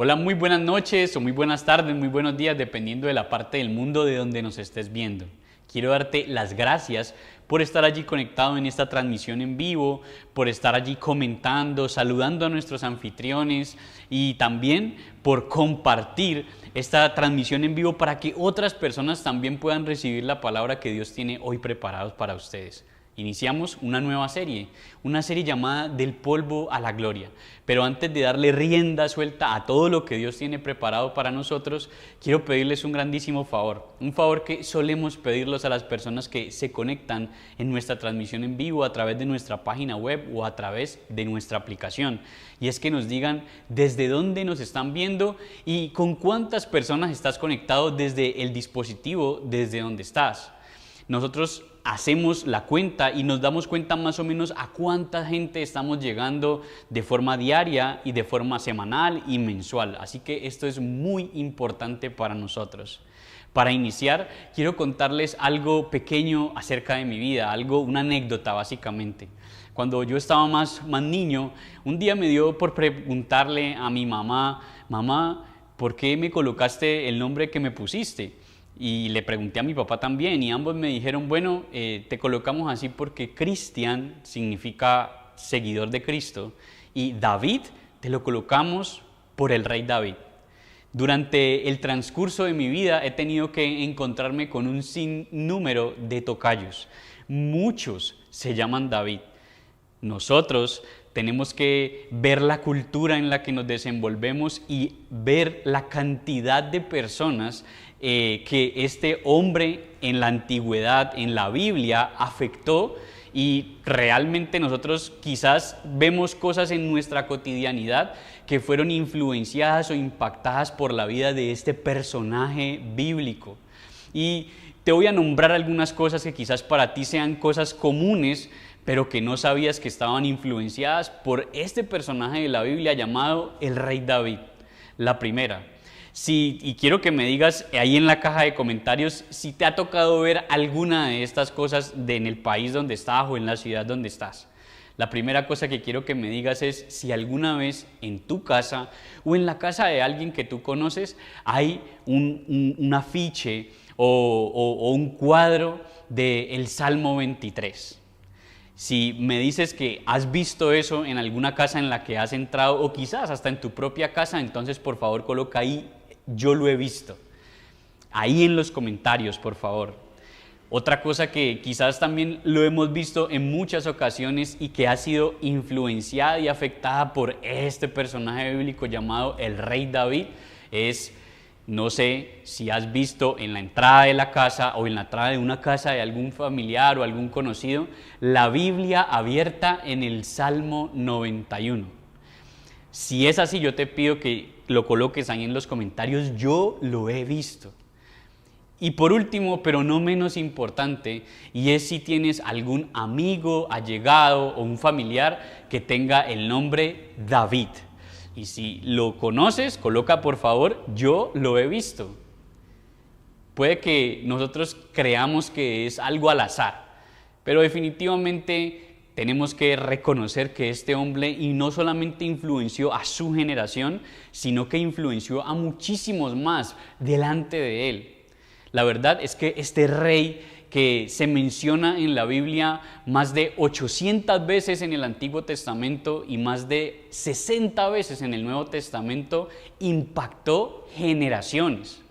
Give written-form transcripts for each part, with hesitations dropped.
Hola, muy buenas noches o muy buenas tardes, muy buenos días, dependiendo de la parte del mundo de donde nos estés viendo. Quiero darte las gracias por estar allí conectado en esta transmisión en vivo, por estar allí comentando, saludando a nuestros anfitriones y también por compartir esta transmisión en vivo para que otras personas también puedan recibir la palabra que Dios tiene hoy preparados para ustedes. Iniciamos una nueva serie, una serie llamada Del polvo a la gloria. Pero antes de darle rienda suelta a todo lo que Dios tiene preparado para nosotros, quiero pedirles un grandísimo favor. Un favor que solemos pedirlos a las personas que se conectan en nuestra transmisión en vivo a través de nuestra página web o a través de nuestra aplicación. Y es que nos digan desde dónde nos están viendo y con cuántas personas estás conectado desde el dispositivo, desde donde estás. Nosotros hacemos la cuenta y nos damos cuenta más o menos a cuánta gente estamos llegando de forma diaria y de forma semanal y mensual. Así que esto es muy importante para nosotros. Para iniciar, quiero contarles algo pequeño acerca de mi vida, una anécdota básicamente. Cuando yo estaba más niño, un día me dio por preguntarle a mi mamá, ¿por qué me colocaste el nombre que me pusiste? Y le pregunté a mi papá también y ambos me dijeron, bueno, te colocamos así porque Cristian significa seguidor de Cristo y David te lo colocamos por el rey David. Durante el transcurso de mi vida he tenido que encontrarme con un sinnúmero de tocayos. Muchos se llaman David. Nosotros tenemos que ver la cultura en la que nos desenvolvemos y ver la cantidad de personas que este hombre en la antigüedad, en la Biblia, afectó, y realmente nosotros quizás vemos cosas en nuestra cotidianidad que fueron influenciadas o impactadas por la vida de este personaje bíblico. Y te voy a nombrar algunas cosas que quizás para ti sean cosas comunes, pero que no sabías que estaban influenciadas por este personaje de la Biblia llamado el rey David. La primera, y quiero que me digas ahí en la caja de comentarios si te ha tocado ver alguna de estas cosas en el país donde estás o en la ciudad donde estás. La primera cosa que quiero que me digas es si alguna vez en tu casa o en la casa de alguien que tú conoces hay un afiche o un cuadro del Salmo 23. Si me dices que has visto eso en alguna casa en la que has entrado o quizás hasta en tu propia casa, entonces por favor coloca ahí, yo lo he visto. Ahí en los comentarios, por favor. Otra cosa que quizás también lo hemos visto en muchas ocasiones y que ha sido influenciada y afectada por este personaje bíblico llamado el rey David es, no sé si has visto en la entrada de la casa o en la entrada de una casa de algún familiar o algún conocido, la Biblia abierta en el Salmo 91. Si es así, yo te pido que lo coloques ahí en los comentarios, yo lo he visto. Y por último, pero no menos importante, y es si tienes algún amigo, allegado o un familiar que tenga el nombre David. Y si lo conoces, coloca por favor, yo lo he visto. Puede que nosotros creamos que es algo al azar, pero definitivamente tenemos que reconocer que este hombre y no solamente influenció a su generación, sino que influenció a muchísimos más delante de él. La verdad es que este rey que se menciona en la Biblia más de 800 veces en el Antiguo Testamento y más de 60 veces en el Nuevo Testamento, impactó generaciones.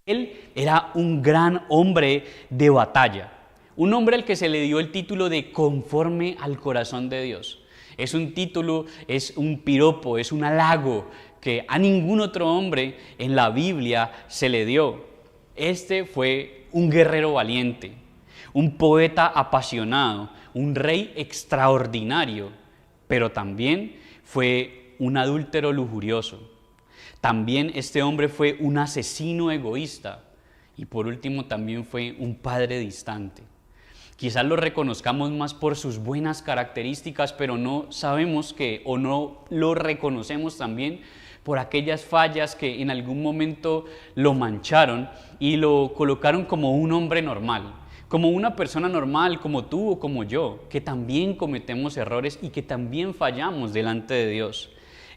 Él era un gran hombre de batalla, un hombre al que se le dio el título de conforme al corazón de Dios. Es un título, es un piropo, es un halago que a ningún otro hombre en la Biblia se le dio. Este fue un guerrero valiente, un poeta apasionado, un rey extraordinario, pero también fue un adúltero lujurioso. También este hombre fue un asesino egoísta y por último también fue un padre distante. Quizás lo reconozcamos más por sus buenas características, pero no sabemos o no lo reconocemos también por aquellas fallas que en algún momento lo mancharon y lo colocaron como un hombre normal, como una persona normal, como tú o como yo, que también cometemos errores y que también fallamos delante de Dios.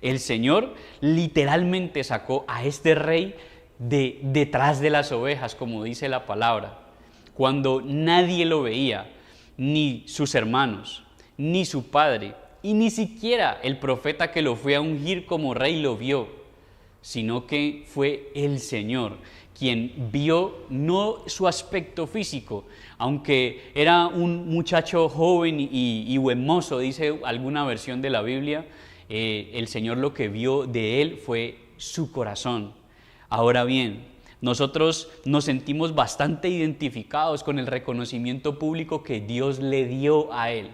El Señor literalmente sacó a este rey de detrás de las ovejas, como dice la palabra, cuando nadie lo veía, ni sus hermanos, ni su padre, y ni siquiera el profeta que lo fue a ungir como rey lo vio, sino que fue el Señor quien vio no su aspecto físico, aunque era un muchacho joven y buen mozo, dice alguna versión de la Biblia, el Señor lo que vio de él fue su corazón. Ahora bien, nosotros nos sentimos bastante identificados con el reconocimiento público que Dios le dio a él,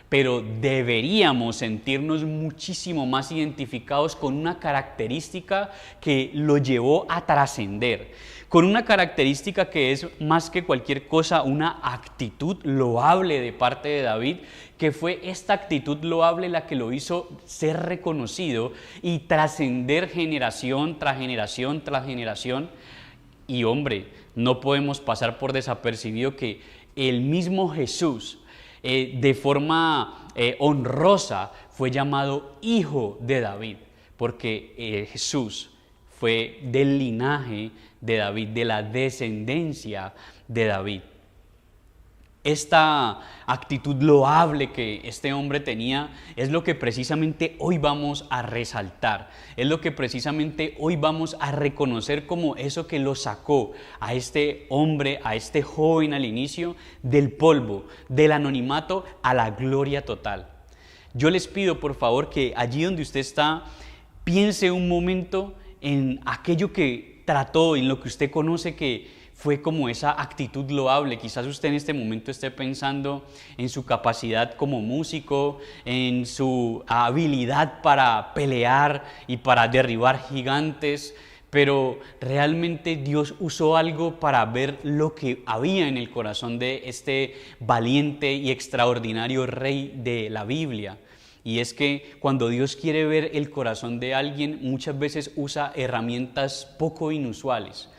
pero deberíamos sentirnos muchísimo más identificados con una característica que lo llevó a trascender, con una característica que es más que cualquier cosa una actitud loable de parte de David, que fue esta actitud loable la que lo hizo ser reconocido y trascender generación tras generación tras generación. Y hombre, no podemos pasar por desapercibido que el mismo Jesús, de forma honrosa, fue llamado hijo de David, porque Jesús fue del linaje de David, de la descendencia de David. Esta actitud loable que este hombre tenía es lo que precisamente hoy vamos a resaltar, es lo que precisamente hoy vamos a reconocer como eso que lo sacó a este hombre, a este joven al inicio, del polvo, del anonimato a la gloria total. Yo les pido por favor que allí donde usted está, piense un momento en aquello que trató, en lo que usted conoce que fue como esa actitud loable. Quizás usted en este momento esté pensando en su capacidad como músico, en su habilidad para pelear y para derribar gigantes, pero realmente Dios usó algo para ver lo que había en el corazón de este valiente y extraordinario rey de la Biblia. Y es que cuando Dios quiere ver el corazón de alguien, muchas veces usa herramientas poco inusuales.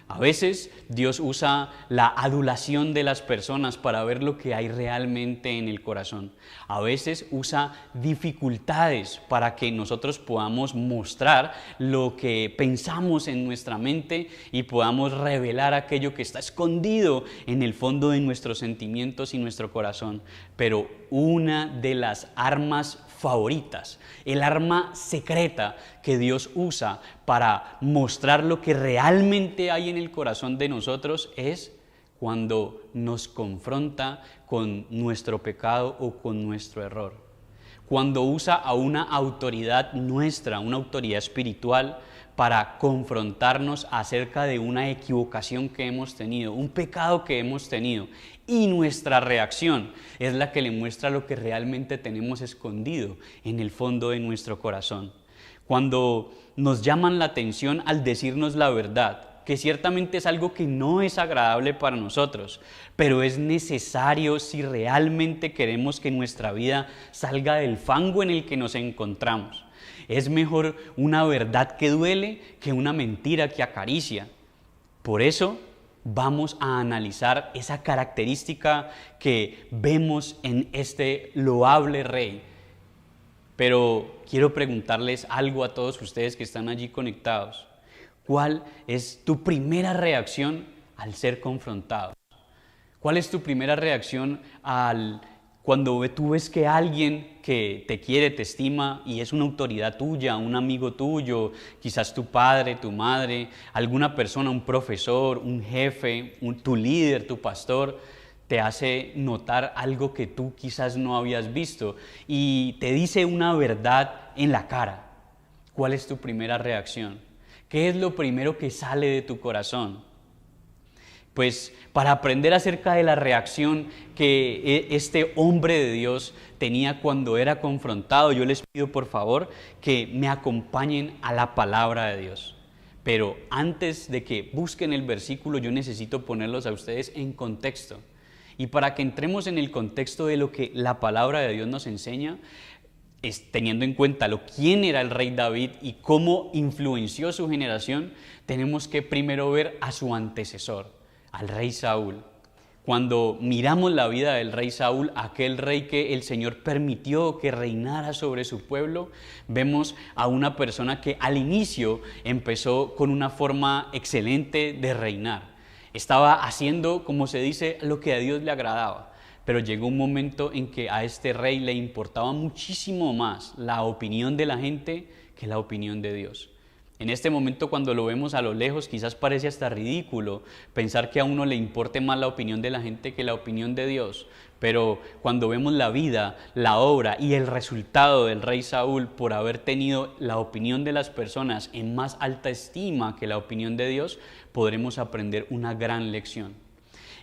A veces Dios usa la adulación de las personas para ver lo que hay realmente en el corazón. A veces usa dificultades para que nosotros podamos mostrar lo que pensamos en nuestra mente y podamos revelar aquello que está escondido en el fondo de nuestros sentimientos y nuestro corazón. Pero una de las armas favoritas, el arma secreta que Dios usa para mostrar lo que realmente hay en el corazón de nosotros es cuando nos confronta con nuestro pecado o con nuestro error. Cuando usa a una autoridad nuestra, una autoridad espiritual, para confrontarnos acerca de una equivocación que hemos tenido, un pecado que hemos tenido, y nuestra reacción es la que le muestra lo que realmente tenemos escondido en el fondo de nuestro corazón. Cuando nos llaman la atención al decirnos la verdad, que ciertamente es algo que no es agradable para nosotros, pero es necesario si realmente queremos que nuestra vida salga del fango en el que nos encontramos. Es mejor una verdad que duele que una mentira que acaricia. Por eso vamos a analizar esa característica que vemos en este loable rey. Pero quiero preguntarles algo a todos ustedes que están allí conectados. ¿Cuál es tu primera reacción al ser confrontado? ¿Cuál es tu primera reacción cuando tú ves que alguien que te quiere, te estima y es una autoridad tuya, un amigo tuyo, quizás tu padre, tu madre, alguna persona, un profesor, un jefe, tu líder, tu pastor, te hace notar algo que tú quizás no habías visto y te dice una verdad en la cara? ¿Cuál es tu primera reacción? ¿Qué es lo primero que sale de tu corazón? Pues para aprender acerca de la reacción que este hombre de Dios tenía cuando era confrontado, yo les pido por favor que me acompañen a la palabra de Dios. Pero antes de que busquen el versículo, yo necesito ponerlos a ustedes en contexto. Y para que entremos en el contexto de lo que la palabra de Dios nos enseña, teniendo en cuenta quién era el rey David y cómo influenció su generación, tenemos que primero ver a su antecesor, al rey Saúl. Cuando miramos la vida del rey Saúl, aquel rey que el Señor permitió que reinara sobre su pueblo, vemos a una persona que al inicio empezó con una forma excelente de reinar. Estaba haciendo, como se dice, lo que a Dios le agradaba. Pero llegó un momento en que a este rey le importaba muchísimo más la opinión de la gente que la opinión de Dios. En este momento, cuando lo vemos a lo lejos, quizás parece hasta ridículo pensar que a uno le importe más la opinión de la gente que la opinión de Dios. Pero cuando vemos la vida, la obra y el resultado del rey Saúl por haber tenido la opinión de las personas en más alta estima que la opinión de Dios, podremos aprender una gran lección.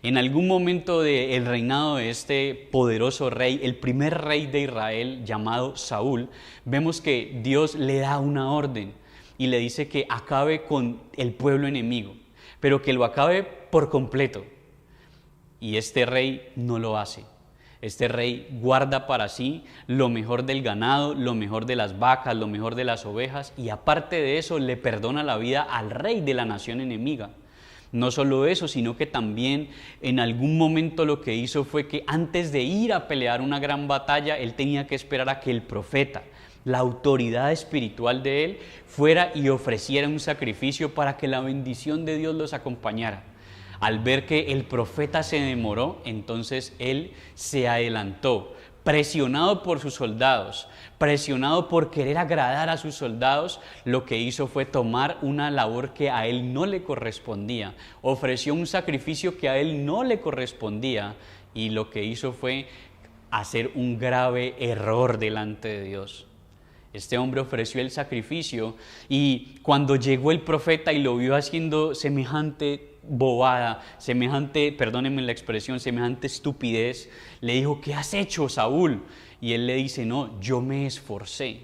En algún momento del reinado de este poderoso rey, el primer rey de Israel llamado Saúl, vemos que Dios le da una orden y le dice que acabe con el pueblo enemigo, pero que lo acabe por completo. Y este rey no lo hace. Este rey guarda para sí lo mejor del ganado, lo mejor de las vacas, lo mejor de las ovejas, y aparte de eso le perdona la vida al rey de la nación enemiga. No solo eso, sino que también en algún momento lo que hizo fue que antes de ir a pelear una gran batalla, él tenía que esperar a que el profeta, la autoridad espiritual de él, fuera y ofreciera un sacrificio para que la bendición de Dios los acompañara. Al ver que el profeta se demoró, entonces él se adelantó, presionado por sus soldados, presionado por querer agradar a sus soldados, lo que hizo fue tomar una labor que a él no le correspondía, ofreció un sacrificio que a él no le correspondía, y lo que hizo fue hacer un grave error delante de Dios. Este hombre ofreció el sacrificio y cuando llegó el profeta y lo vio haciendo semejante bobada, semejante, perdónenme la expresión, semejante estupidez, le dijo: ¿qué has hecho, Saúl? Y él le dice: no, yo me esforcé.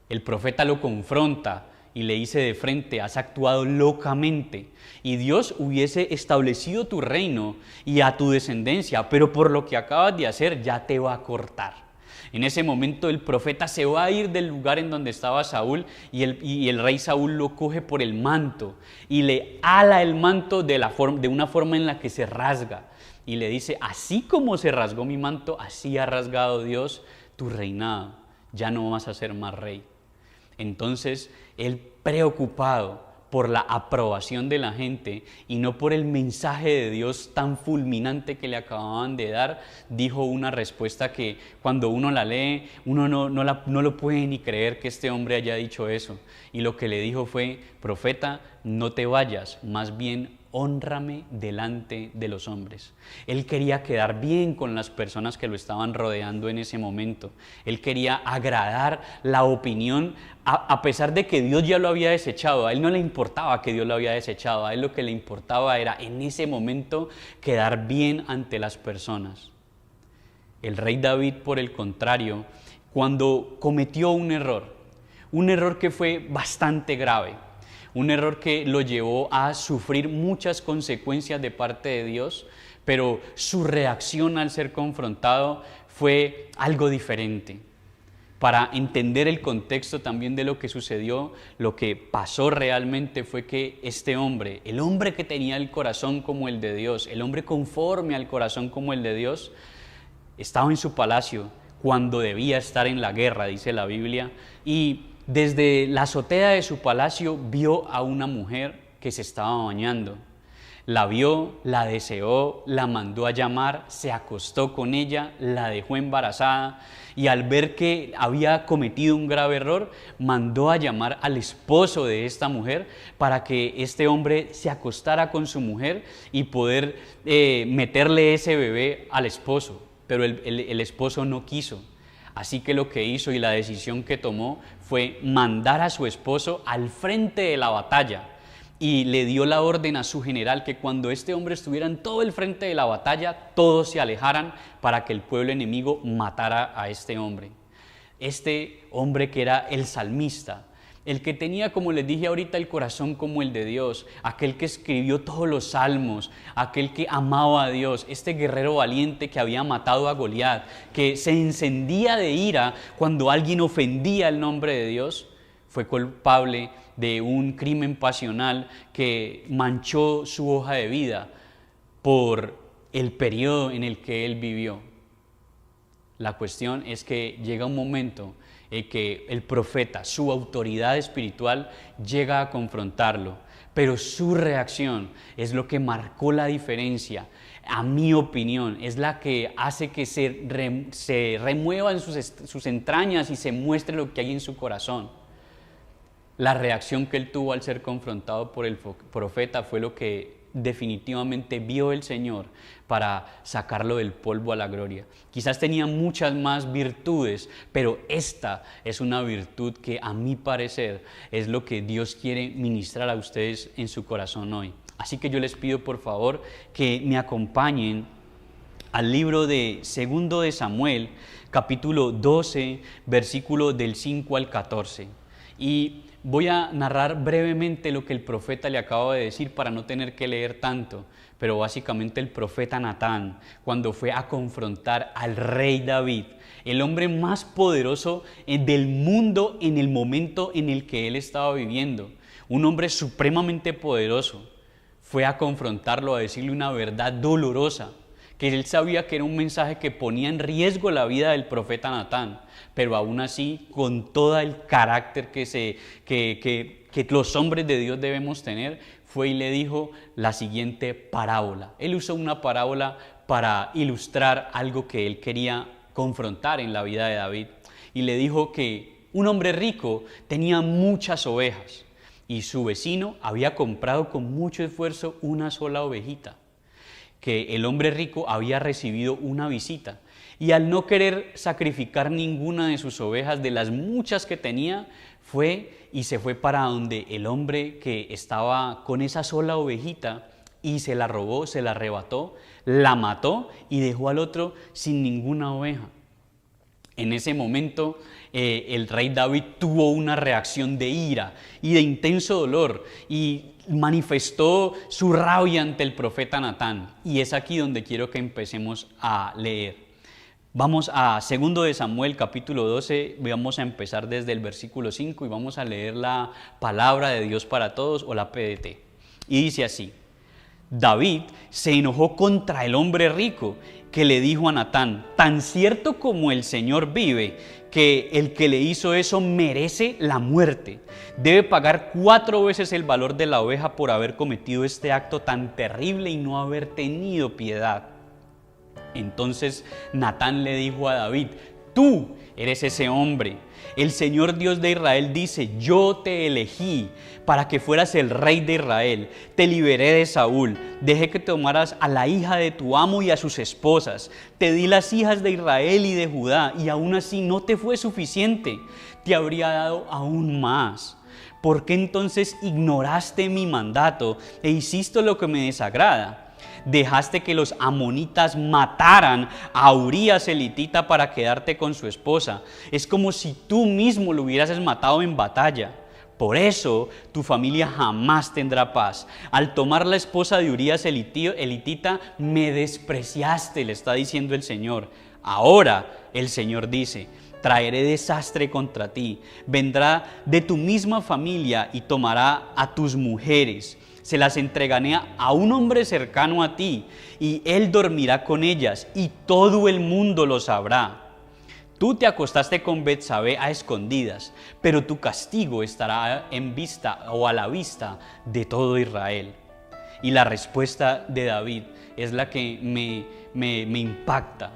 El profeta lo confronta y le dice de frente: has actuado locamente, y Dios hubiese establecido tu reino y a tu descendencia, pero por lo que acabas de hacer ya te va a cortar. En ese momento el profeta se va a ir del lugar en donde estaba Saúl y el rey Saúl lo coge por el manto y le ala el manto de una forma en la que se rasga. Y le dice: así como se rasgó mi manto, así ha rasgado Dios tu reinado. Ya no vas a ser más rey. Entonces él, preocupado por la aprobación de la gente y no por el mensaje de Dios tan fulminante que le acababan de dar, dijo una respuesta que cuando uno la lee, uno no lo puede ni creer que este hombre haya dicho eso. Y lo que le dijo fue: profeta, no te vayas, más bien hónrame delante de los hombres. Él quería quedar bien con las personas que lo estaban rodeando en ese momento. Él quería agradar la opinión, a pesar de que Dios ya lo había desechado. A él no le importaba que Dios lo había desechado. A él lo que le importaba era en ese momento quedar bien ante las personas. El rey David, por el contrario, cuando cometió un error que fue bastante grave, un error que lo llevó a sufrir muchas consecuencias de parte de Dios, pero su reacción al ser confrontado fue algo diferente. Para entender el contexto también de lo que sucedió, lo que pasó realmente fue que este hombre, el hombre que tenía el corazón como el de Dios, el hombre conforme al corazón como el de Dios, estaba en su palacio cuando debía estar en la guerra, dice la Biblia, y desde la azotea de su palacio vio a una mujer que se estaba bañando. La vio, la deseó, la mandó a llamar, se acostó con ella, la dejó embarazada y al ver que había cometido un grave error, mandó a llamar al esposo de esta mujer para que este hombre se acostara con su mujer y poder meterle ese bebé al esposo. Pero el esposo no quiso. Así que lo que hizo y la decisión que tomó fue mandar a su esposo al frente de la batalla y le dio la orden a su general que cuando este hombre estuviera en todo el frente de la batalla, todos se alejaran para que el pueblo enemigo matara a este hombre. Este hombre que era el salmista, el que tenía, como les dije ahorita, el corazón como el de Dios, aquel que escribió todos los salmos, aquel que amaba a Dios, este guerrero valiente que había matado a Goliat, que se encendía de ira cuando alguien ofendía el nombre de Dios, fue culpable de un crimen pasional que manchó su hoja de vida por el periodo en el que él vivió. La cuestión es que llega un momento en que el profeta, su autoridad espiritual, llega a confrontarlo, pero su reacción es lo que marcó la diferencia. A mi opinión, es la que hace que se remuevan sus entrañas y se muestre lo que hay en su corazón. La reacción que él tuvo al ser confrontado por el profeta fue lo que definitivamente vio el Señor para sacarlo del polvo a la gloria. Quizás tenía muchas más virtudes, pero esta es una virtud que, a mi parecer, es lo que Dios quiere ministrar a ustedes en su corazón hoy. Así que yo les pido por favor que me acompañen al libro de 2 de Samuel, capítulo 12, versículo del 5 al 14. Y voy a narrar brevemente lo que el profeta le acaba de decir para no tener que leer tanto, pero básicamente el profeta Natán, cuando fue a confrontar al rey David, el hombre más poderoso del mundo en el momento en el que él estaba viviendo, un hombre supremamente poderoso, fue a confrontarlo, a decirle una verdad dolorosa, que él sabía que era un mensaje que ponía en riesgo la vida del profeta Natán, pero aún así, con todo el carácter que los hombres de Dios debemos tener, fue y le dijo la siguiente parábola. Él usó una parábola para ilustrar algo que él quería confrontar en la vida de David. Y le dijo que un hombre rico tenía muchas ovejas y su vecino había comprado con mucho esfuerzo una sola ovejita, que el hombre rico había recibido una visita y al no querer sacrificar ninguna de sus ovejas, de las muchas que tenía, se fue para donde el hombre que estaba con esa sola ovejita y se la robó, se la arrebató, la mató y dejó al otro sin ninguna oveja. En ese momento el rey David tuvo una reacción de ira y de intenso dolor y manifestó su rabia ante el profeta Natán. Y es aquí donde quiero que empecemos a leer. Vamos a 2 de Samuel capítulo 12, vamos a empezar desde el versículo 5 y vamos a leer la palabra de Dios para todos o la PDT. Y dice así: David se enojó contra el hombre rico que le dijo a Natán: tan cierto como el Señor vive, que el que le hizo eso merece la muerte. Debe pagar 4 veces el valor de la oveja por haber cometido este acto tan terrible y no haber tenido piedad. Entonces Natán le dijo a David: tú eres ese hombre. El Señor Dios de Israel dice: yo te elegí para que fueras el rey de Israel. Te liberé de Saúl, dejé que tomaras a la hija de tu amo y a sus esposas. Te di las hijas de Israel y de Judá, y aún así no te fue suficiente. Te habría dado aún más. ¿Por qué entonces ignoraste mi mandato e hiciste lo que me desagrada? Dejaste que los amonitas mataran a Urías elitita para quedarte con su esposa. Es como si tú mismo lo hubieras matado en batalla. Por eso tu familia jamás tendrá paz. Al tomar la esposa de Urías elitita, me despreciaste, le está diciendo el Señor. Ahora el Señor dice: traeré desastre contra ti. Vendrá de tu misma familia y tomará a tus mujeres. Se las entregaré a un hombre cercano a ti, y él dormirá con ellas, y todo el mundo lo sabrá. Tú te acostaste con Betsabé a escondidas, pero tu castigo estará en vista o a la vista de todo Israel. Y la respuesta de David es la que me impacta.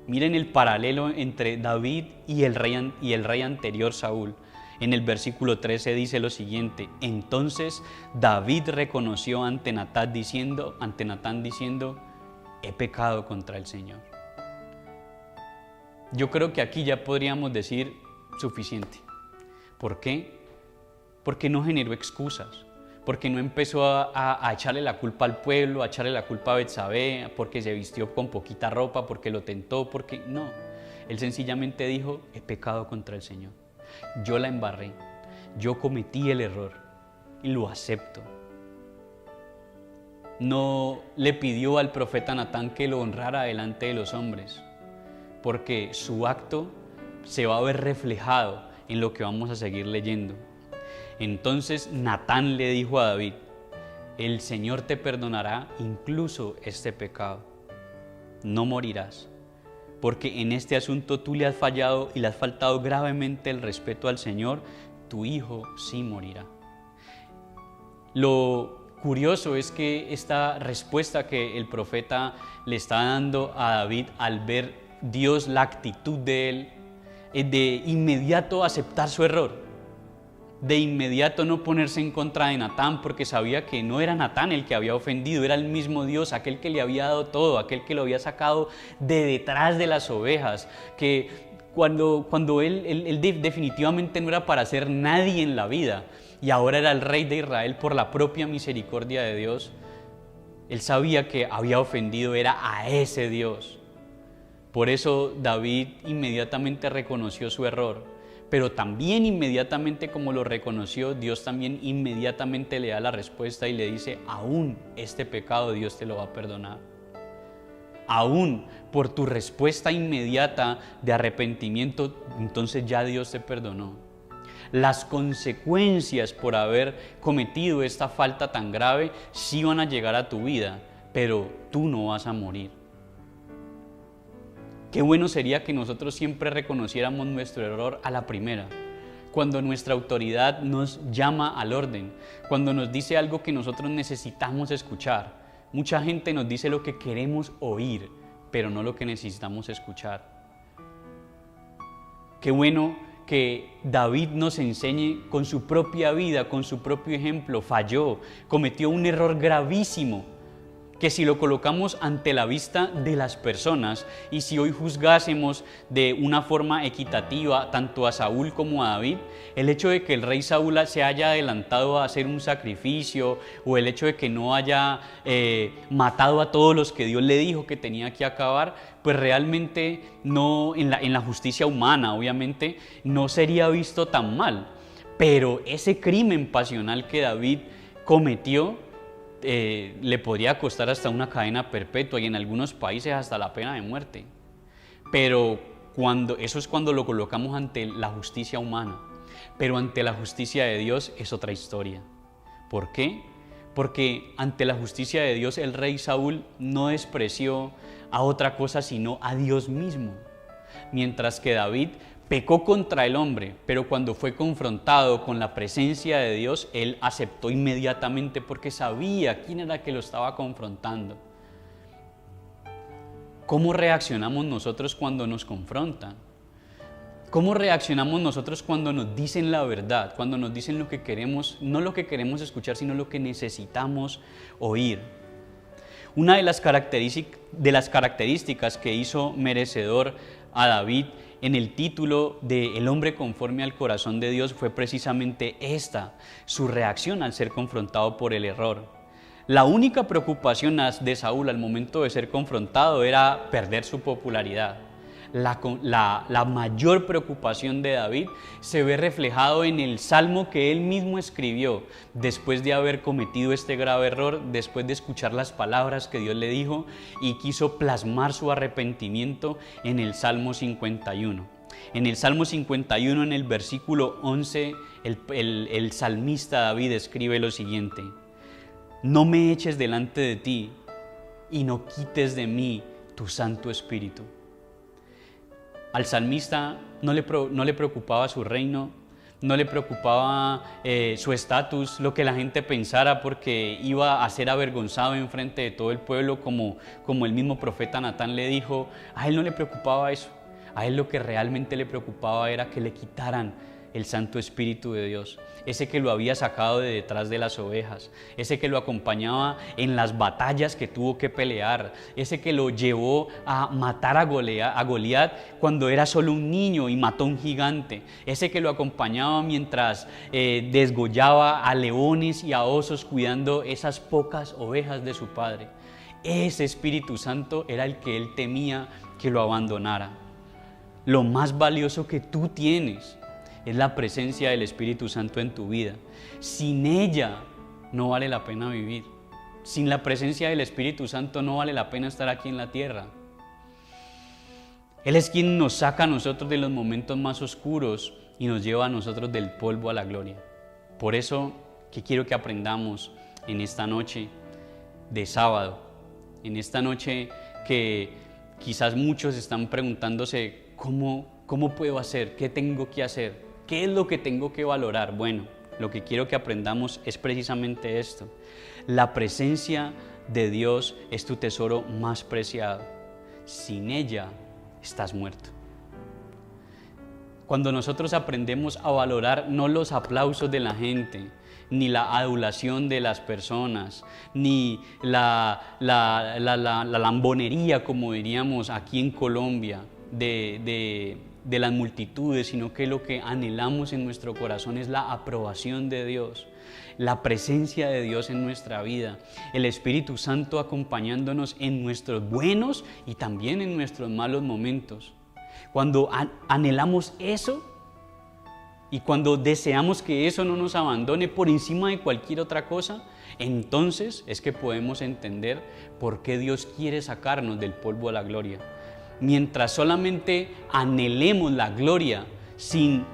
Miren el paralelo entre David y el rey anterior, Saúl. En el versículo 13 dice lo siguiente: entonces David reconoció ante Natán diciendo, he pecado contra el Señor. Yo creo que aquí ya podríamos decir suficiente. ¿Por qué? Porque no generó excusas, porque no empezó a echarle la culpa al pueblo, a echarle la culpa a Betsabé, porque se vistió con poquita ropa, porque lo tentó, porque no. Él sencillamente dijo: he pecado contra el Señor. Yo la embarré, yo cometí el error y lo acepto. No le pidió al profeta Natán que lo honrara delante de los hombres, porque su acto se va a ver reflejado en lo que vamos a seguir leyendo. Entonces Natán le dijo a David: el Señor te perdonará incluso este pecado. no morirás, porque en este asunto tú le has fallado y le has faltado gravemente el respeto al Señor, tu hijo sí morirá. Lo curioso es que esta respuesta que el profeta le está dando a David al ver Dios la actitud de él, es de inmediato aceptar su error, de inmediato no ponerse en contra de Natán, porque sabía que no era Natán el que había ofendido, era el mismo Dios, aquel que le había dado todo, aquel que lo había sacado de detrás de las ovejas, que cuando él definitivamente no era para ser nadie en la vida, y ahora era el rey de Israel por la propia misericordia de Dios, él sabía que había ofendido era a ese Dios. Por eso David inmediatamente reconoció su error, pero también inmediatamente como lo reconoció, Dios también inmediatamente le da la respuesta y le dice, aún este pecado Dios te lo va a perdonar. Aún por tu respuesta inmediata de arrepentimiento, entonces ya Dios te perdonó. Las consecuencias por haber cometido esta falta tan grave sí van a llegar a tu vida, pero tú no vas a morir. Qué bueno sería que nosotros siempre reconociéramos nuestro error a la primera. Cuando nuestra autoridad nos llama al orden, cuando nos dice algo que nosotros necesitamos escuchar. Mucha gente nos dice lo que queremos oír, pero no lo que necesitamos escuchar. Qué bueno que David nos enseñe con su propia vida, con su propio ejemplo. Falló, cometió un error gravísimo, que si lo colocamos ante la vista de las personas y si hoy juzgásemos de una forma equitativa tanto a Saúl como a David, el hecho de que el rey Saúl se haya adelantado a hacer un sacrificio o el hecho de que no haya matado a todos los que Dios le dijo que tenía que acabar, pues realmente no, en la justicia humana obviamente no sería visto tan mal, pero ese crimen pasional que David cometió le podría costar hasta una cadena perpetua y en algunos países hasta la pena de muerte. Pero eso es cuando lo colocamos ante la justicia humana, pero ante la justicia de Dios es otra historia. ¿Por qué? Porque ante la justicia de Dios el rey Saúl no despreció a otra cosa sino a Dios mismo, mientras que David pecó contra el hombre, pero cuando fue confrontado con la presencia de Dios, él aceptó inmediatamente porque sabía quién era que lo estaba confrontando. ¿Cómo reaccionamos nosotros cuando nos confrontan? ¿Cómo reaccionamos nosotros cuando nos dicen la verdad, cuando nos dicen lo que queremos, no lo que queremos escuchar, sino lo que necesitamos oír? Una de las características que hizo merecedor a David en el título de El hombre conforme al corazón de Dios fue precisamente esta, su reacción al ser confrontado por el error. La única preocupación de Saúl al momento de ser confrontado era perder su popularidad. La mayor preocupación de David se ve reflejado en el salmo que él mismo escribió después de haber cometido este grave error, después de escuchar las palabras que Dios le dijo y quiso plasmar su arrepentimiento en el Salmo 51. En el Salmo 51, en el versículo 11, el salmista David escribe lo siguiente: no me eches delante de ti y no quites de mí tu Santo Espíritu. Al salmista no le preocupaba su reino, no le preocupaba su estatus, lo que la gente pensara, porque iba a ser avergonzado en frente de todo el pueblo, como el mismo profeta Natán le dijo. A él no le preocupaba eso, a él lo que realmente le preocupaba era que le quitaran el Santo Espíritu de Dios, ese que lo había sacado de detrás de las ovejas, ese que lo acompañaba en las batallas que tuvo que pelear, ese que lo llevó a matar a Goliat cuando era solo un niño y mató a un gigante, ese que lo acompañaba mientras desgollaba a leones y a osos cuidando esas pocas ovejas de su padre. Ese Espíritu Santo era el que él temía que lo abandonara. Lo más valioso que tú tienes es la presencia del Espíritu Santo en tu vida. Sin ella no vale la pena vivir. Sin la presencia del Espíritu Santo no vale la pena estar aquí en la tierra. Él es quien nos saca a nosotros de los momentos más oscuros y nos lleva a nosotros del polvo a la gloria. Por eso que quiero que aprendamos en esta noche de sábado, en esta noche que quizás muchos están preguntándose, ¿cómo puedo hacer? ¿Qué tengo que hacer? ¿Qué es lo que tengo que valorar? Bueno, lo que quiero que aprendamos es precisamente esto. La presencia de Dios es tu tesoro más preciado. Sin ella estás muerto. Cuando nosotros aprendemos a valorar no los aplausos de la gente, ni la adulación de las personas, ni la lambonería, como diríamos aquí en Colombia, de las multitudes, sino que lo que anhelamos en nuestro corazón es la aprobación de Dios, la presencia de Dios en nuestra vida, el Espíritu Santo acompañándonos en nuestros buenos y también en nuestros malos momentos. Cuando anhelamos eso y cuando deseamos que eso no nos abandone por encima de cualquier otra cosa, entonces es que podemos entender por qué Dios quiere sacarnos del polvo a la gloria. Mientras solamente anhelemos la gloria sin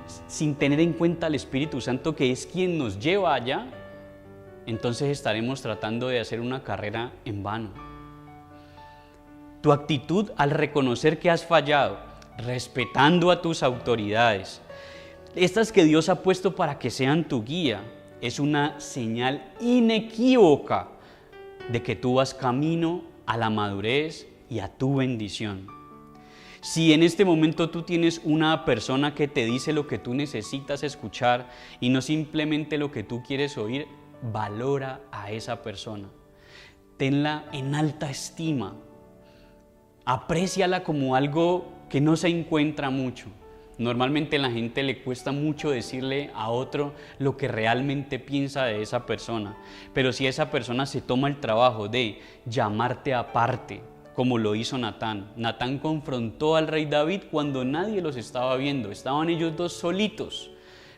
tener en cuenta al Espíritu Santo, que es quien nos lleva allá, entonces estaremos tratando de hacer una carrera en vano. Tu actitud al reconocer que has fallado, respetando a tus autoridades, estas que Dios ha puesto para que sean tu guía, es una señal inequívoca de que tú vas camino a la madurez y a tu bendición. Si en este momento tú tienes una persona que te dice lo que tú necesitas escuchar y no simplemente lo que tú quieres oír, valora a esa persona. Tenla en alta estima. Apréciala como algo que no se encuentra mucho. Normalmente a la gente le cuesta mucho decirle a otro lo que realmente piensa de esa persona. Pero si esa persona se toma el trabajo de llamarte aparte, como lo hizo Natán. Natán confrontó al rey David cuando nadie los estaba viendo. Estaban ellos dos solitos.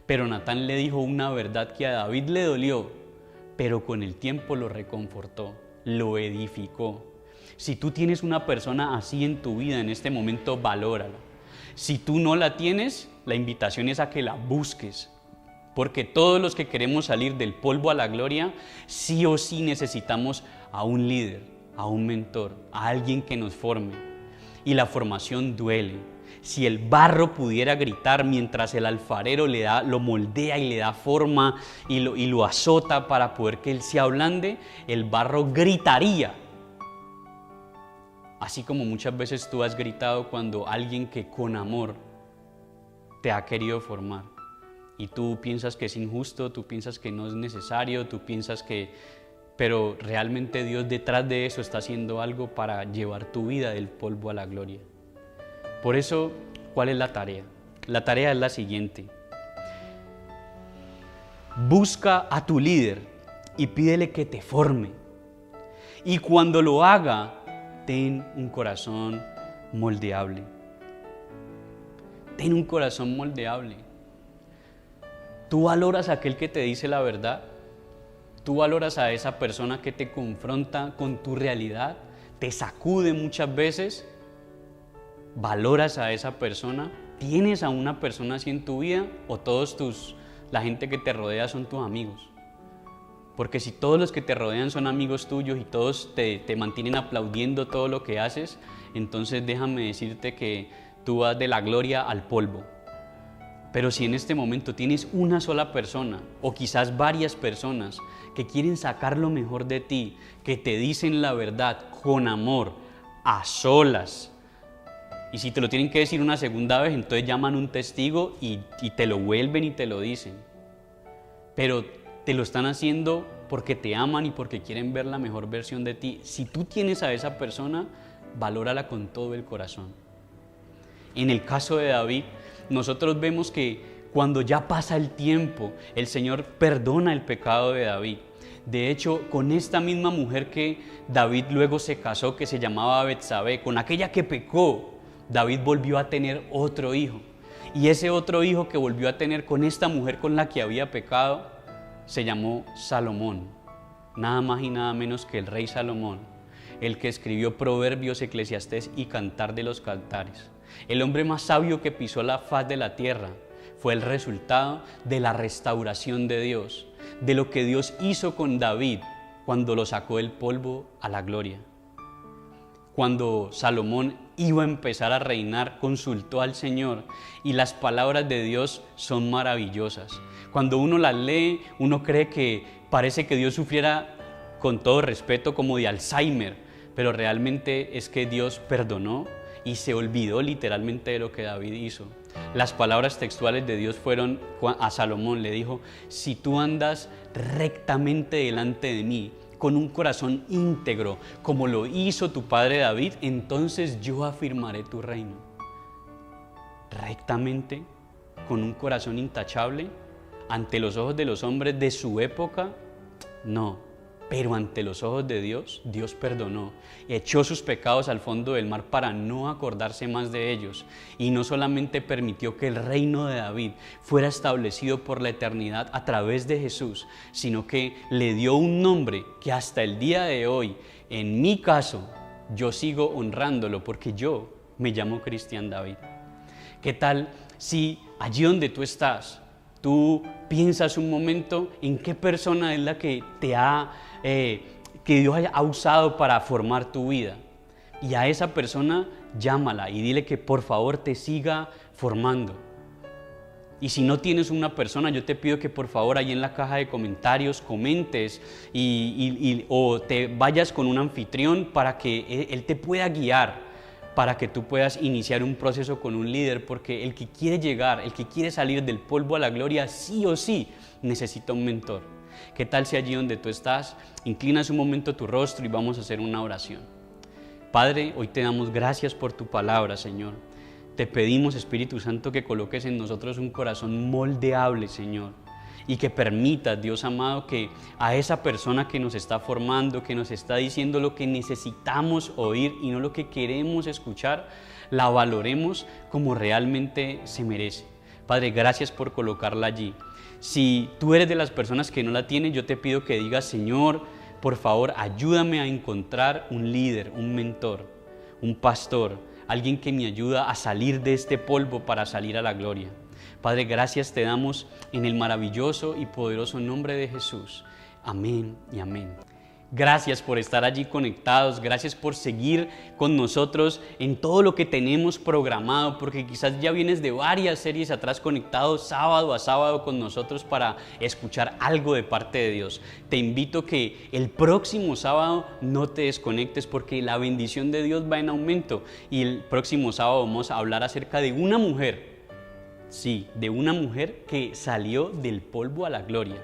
Pero Natán le dijo una verdad que a David le dolió, pero con el tiempo lo reconfortó, lo edificó. Si tú tienes una persona así en tu vida en este momento, valórala. Si tú no la tienes, la invitación es a que la busques. Porque todos los que queremos salir del polvo a la gloria, sí o sí necesitamos a un líder, a un mentor, a alguien que nos forme. Y la formación duele. Si el barro pudiera gritar mientras el alfarero lo moldea y le da forma y lo azota para poder que él se ablande, el barro gritaría. Así como muchas veces tú has gritado cuando alguien que con amor te ha querido formar. Y tú piensas que es injusto, tú piensas que no es necesario, tú piensas que... Pero realmente Dios detrás de eso está haciendo algo para llevar tu vida del polvo a la gloria. Por eso, ¿cuál es la tarea? La tarea es la siguiente. Busca a tu líder y pídele que te forme. Y cuando lo haga, ten un corazón moldeable. Ten un corazón moldeable. ¿Tú valoras a aquel que te dice la verdad? ¿Tú valoras a esa persona que te confronta con tu realidad? ¿Te sacude muchas veces? ¿Valoras a esa persona? ¿Tienes a una persona así en tu vida? ¿O la gente que te rodea son tus amigos? Porque si todos los que te rodean son amigos tuyos y todos te mantienen aplaudiendo todo lo que haces, entonces déjame decirte que tú vas de la gloria al polvo. Pero si en este momento tienes una sola persona o quizás varias personas que quieren sacar lo mejor de ti, que te dicen la verdad con amor, a solas, y si te lo tienen que decir una segunda vez, entonces llaman un testigo y te lo vuelven y te lo dicen. Pero te lo están haciendo porque te aman y porque quieren ver la mejor versión de ti. Si tú tienes a esa persona, valórala con todo el corazón. En el caso de David, nosotros vemos que cuando ya pasa el tiempo, el Señor perdona el pecado de David. De hecho, con esta misma mujer que David luego se casó, que se llamaba Betsabé, con aquella que pecó, David volvió a tener otro hijo. Y ese otro hijo que volvió a tener con esta mujer con la que había pecado, se llamó Salomón. Nada más y nada menos que el rey Salomón, el que escribió Proverbios, Eclesiastés y Cantar de los Cantares. El hombre más sabio que pisó la faz de la tierra fue el resultado de la restauración de Dios, de lo que Dios hizo con David cuando lo sacó del polvo a la gloria. Cuando Salomón iba a empezar a reinar, consultó al Señor, y las palabras de Dios son maravillosas. Cuando uno las lee, uno cree que parece que Dios sufriera, con todo respeto, como de Alzheimer, pero realmente es que Dios perdonó y se olvidó literalmente de lo que David hizo. Las palabras textuales de Dios fueron a Salomón, le dijo: si tú andas rectamente delante de mí, con un corazón íntegro, como lo hizo tu padre David, entonces yo afirmaré tu reino. Rectamente, con un corazón intachable, ante los ojos de los hombres de su época, no. Pero ante los ojos de Dios, Dios perdonó, echó sus pecados al fondo del mar para no acordarse más de ellos. Y no solamente permitió que el reino de David fuera establecido por la eternidad a través de Jesús, sino que le dio un nombre que hasta el día de hoy, en mi caso, yo sigo honrándolo porque yo me llamo Cristian David. ¿Qué tal si allí donde tú estás, tú piensas un momento en qué persona es la que que Dios ha usado para formar tu vida? Y a esa persona llámala y dile que por favor te siga formando. Y si no tienes una persona, yo te pido que por favor ahí en la caja de comentarios comentes o te vayas con un anfitrión para que él te pueda guiar, para que tú puedas iniciar un proceso con un líder, porque el que quiere llegar, el que quiere salir del polvo a la gloria, sí o sí necesita un mentor. ¿Qué tal si allí donde tú estás, inclinas un momento tu rostro y vamos a hacer una oración? Padre, hoy te damos gracias por tu palabra, Señor. Te pedimos, Espíritu Santo, que coloques en nosotros un corazón moldeable, Señor, y que permitas, Dios amado, que a esa persona que nos está formando, que nos está diciendo lo que necesitamos oír y no lo que queremos escuchar, la valoremos como realmente se merece. Padre, gracias por colocarla allí. Si tú eres de las personas que no la tienen, yo te pido que digas: Señor, por favor, ayúdame a encontrar un líder, un mentor, un pastor, alguien que me ayuda a salir de este polvo para salir a la gloria. Padre, gracias te damos en el maravilloso y poderoso nombre de Jesús. Amén y amén. Gracias por estar allí conectados, gracias por seguir con nosotros en todo lo que tenemos programado, porque quizás ya vienes de varias series atrás conectados sábado a sábado con nosotros para escuchar algo de parte de Dios. Te invito que el próximo sábado no te desconectes, porque la bendición de Dios va en aumento, y el próximo sábado vamos a hablar acerca de una mujer, sí, de una mujer que salió del polvo a la gloria.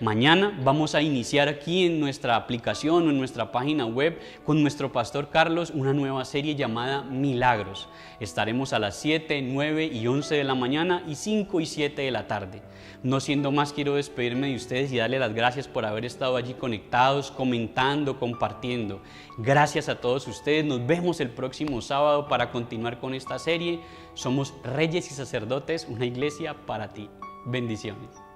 Mañana vamos a iniciar aquí en nuestra aplicación o en nuestra página web con nuestro pastor Carlos una nueva serie llamada Milagros. Estaremos a las 7, 9 y 11 de la mañana y 5 y 7 de la tarde. No siendo más, quiero despedirme de ustedes y darle las gracias por haber estado allí conectados, comentando, compartiendo. Gracias a todos ustedes. Nos vemos el próximo sábado para continuar con esta serie. Somos Reyes y Sacerdotes, una iglesia para ti. Bendiciones.